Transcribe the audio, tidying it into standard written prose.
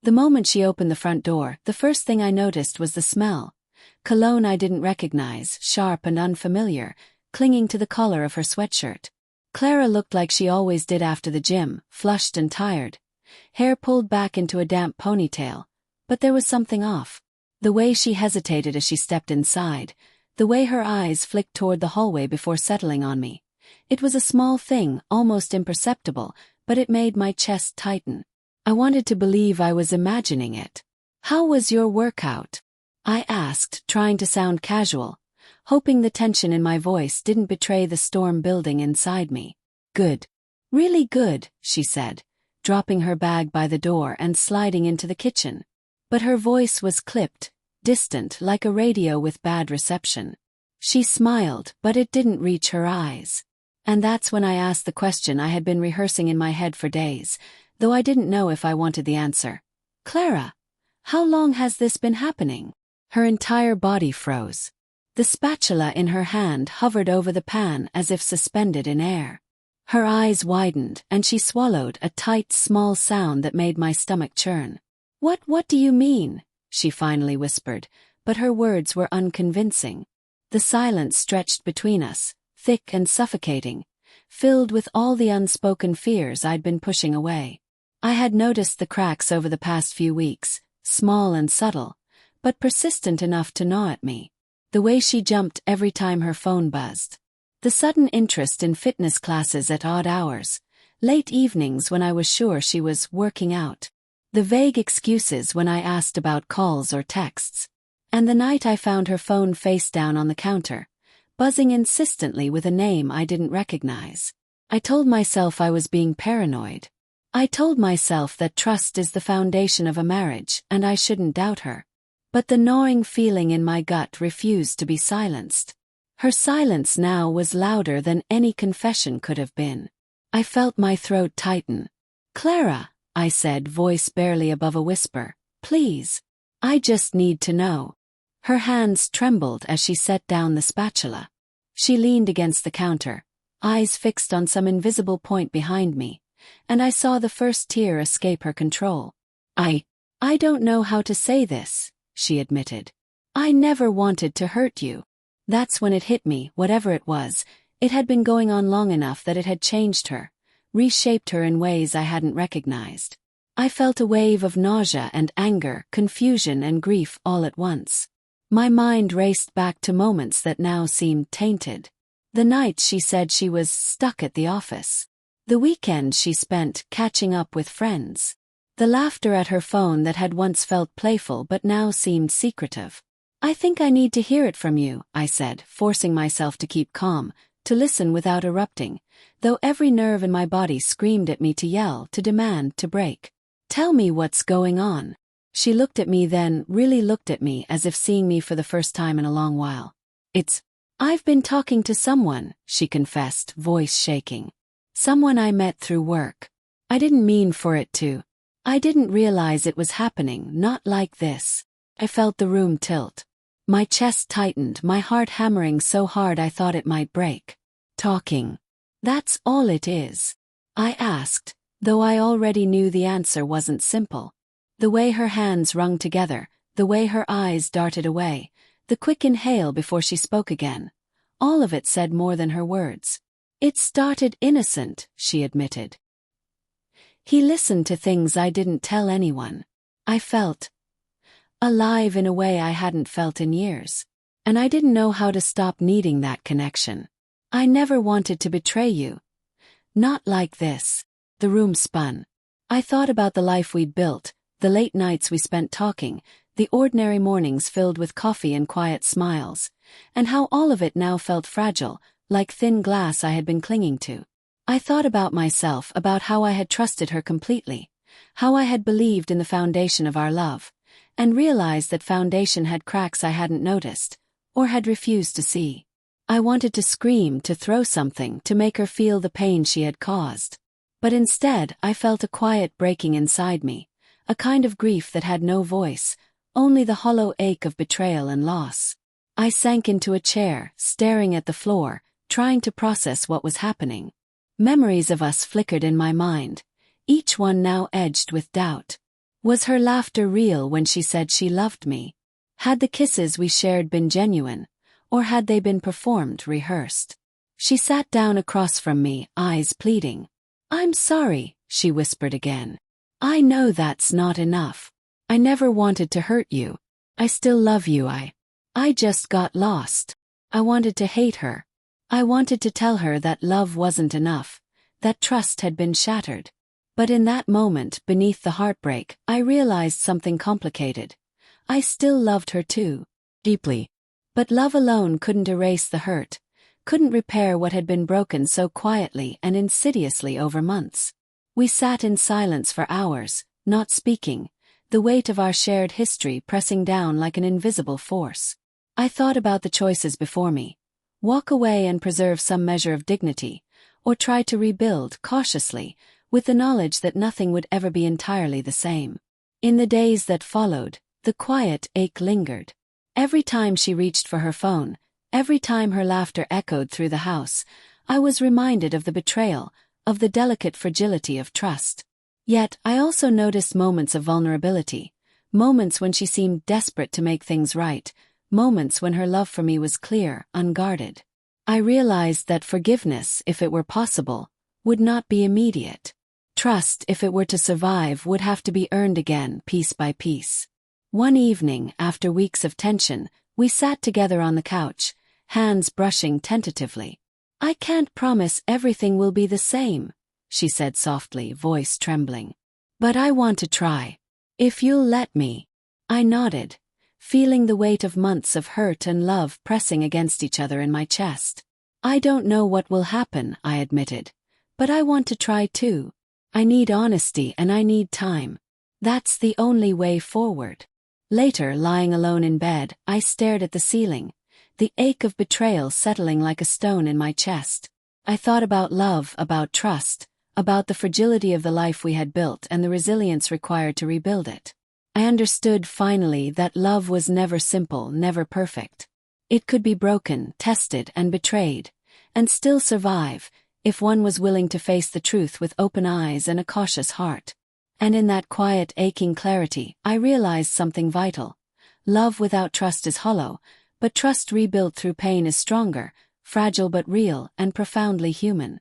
The moment she opened the front door, the first thing I noticed was the smell. Cologne I didn't recognize, sharp and unfamiliar, clinging to the collar of her sweatshirt. Clara looked like she always did after the gym, flushed and tired. Hair pulled back into a damp ponytail. But there was something off. The way she hesitated as she stepped inside, the way her eyes flicked toward the hallway before settling on me. It was a small thing, almost imperceptible, but it made my chest tighten. I wanted to believe I was imagining it. "How was your workout?" I asked, trying to sound casual, hoping the tension in my voice didn't betray the storm building inside me. "Good. Really good," she said, dropping her bag by the door and sliding into the kitchen. But her voice was clipped, distant, like a radio with bad reception. She smiled, but it didn't reach her eyes. And that's when I asked the question I had been rehearsing in my head for days, though I didn't know if I wanted the answer. "Clara, how long has this been happening?" Her entire body froze. The spatula in her hand hovered over the pan as if suspended in air. Her eyes widened, and she swallowed a tight, small sound that made my stomach churn. What do you mean?" she finally whispered, but her words were unconvincing. The silence stretched between us, thick and suffocating, filled with all the unspoken fears I'd been pushing away. I had noticed the cracks over the past few weeks, small and subtle, but persistent enough to gnaw at me. The way she jumped every time her phone buzzed. The sudden interest in fitness classes at odd hours, late evenings when I was sure she was working out. The vague excuses when I asked about calls or texts. And the night I found her phone face down on the counter, buzzing insistently with a name I didn't recognize. I told myself I was being paranoid. I told myself that trust is the foundation of a marriage and I shouldn't doubt her. But the gnawing feeling in my gut refused to be silenced. Her silence now was louder than any confession could have been. I felt my throat tighten. "Clara," I said, voice barely above a whisper, "please. I just need to know." Her hands trembled as she set down the spatula. She leaned against the counter, eyes fixed on some invisible point behind me, and I saw the first tear escape her control. I don't know how to say this," she admitted. "I never wanted to hurt you." That's when it hit me, whatever it was, it had been going on long enough that it had changed her, reshaped her in ways I hadn't recognized. I felt a wave of nausea and anger, confusion and grief all at once. My mind raced back to moments that now seemed tainted. The night she said she was stuck at the office. The weekend she spent catching up with friends. The laughter at her phone that had once felt playful but now seemed secretive. "I think I need to hear it from you," I said, forcing myself to keep calm, to listen without erupting, though every nerve in my body screamed at me to yell, to demand, to break. "Tell me what's going on." She looked at me then, really looked at me as if seeing me for the first time in a long while. I've been talking to someone," she confessed, voice shaking. "Someone I met through work. I didn't mean for it to. I didn't realize it was happening, not like this." I felt the room tilt. My chest tightened, my heart hammering so hard I thought it might break. "Talking. That's all it is?" I asked, though I already knew the answer wasn't simple. The way her hands wrung together, the way her eyes darted away, the quick inhale before she spoke again, all of it said more than her words. "It started innocent," she admitted. "He listened to things I didn't tell anyone." I felt alive in a way I hadn't felt in years. And I didn't know how to stop needing that connection. "I never wanted to betray you. Not like this." The room spun. I thought about the life we'd built, the late nights we spent talking, the ordinary mornings filled with coffee and quiet smiles, and how all of it now felt fragile, like thin glass I had been clinging to. I thought about myself, about how I had trusted her completely, how I had believed in the foundation of our love, and realized that foundation had cracks I hadn't noticed, or had refused to see. I wanted to scream, to throw something, to make her feel the pain she had caused. But instead, I felt a quiet breaking inside me, a kind of grief that had no voice, only the hollow ache of betrayal and loss. I sank into a chair, staring at the floor, trying to process what was happening. Memories of us flickered in my mind, each one now edged with doubt. Was her laughter real when she said she loved me? Had the kisses we shared been genuine, or had they been performed, rehearsed? She sat down across from me, eyes pleading. "I'm sorry," she whispered again. "I know that's not enough. I never wanted to hurt you. I still love you. I just got lost." I wanted to hate her. I wanted to tell her that love wasn't enough, that trust had been shattered. But in that moment, beneath the heartbreak, I realized something complicated. I still loved her too. Deeply. But love alone couldn't erase the hurt, couldn't repair what had been broken so quietly and insidiously over months. We sat in silence for hours, not speaking, the weight of our shared history pressing down like an invisible force. I thought about the choices before me. Walk away and preserve some measure of dignity, or try to rebuild cautiously, with the knowledge that nothing would ever be entirely the same. In the days that followed, the quiet ache lingered. Every time she reached for her phone, every time her laughter echoed through the house, I was reminded of the betrayal, of the delicate fragility of trust. Yet, I also noticed moments of vulnerability, moments when she seemed desperate to make things right, moments when her love for me was clear, unguarded. I realized that forgiveness, if it were possible, would not be immediate. Trust, if it were to survive, would have to be earned again, piece by piece. One evening, after weeks of tension, we sat together on the couch, hands brushing tentatively. "I can't promise everything will be the same," she said softly, voice trembling. "But I want to try. If you'll let me." I nodded, feeling the weight of months of hurt and love pressing against each other in my chest. "I don't know what will happen," I admitted. "But I want to try too. I need honesty and I need time. That's the only way forward." Later, lying alone in bed, I stared at the ceiling, the ache of betrayal settling like a stone in my chest. I thought about love, about trust, about the fragility of the life we had built and the resilience required to rebuild it. I understood finally that love was never simple, never perfect. It could be broken, tested, and betrayed, and still survive, if one was willing to face the truth with open eyes and a cautious heart. And in that quiet, aching clarity, I realized something vital. Love without trust is hollow, but trust rebuilt through pain is stronger, fragile but real, and profoundly human.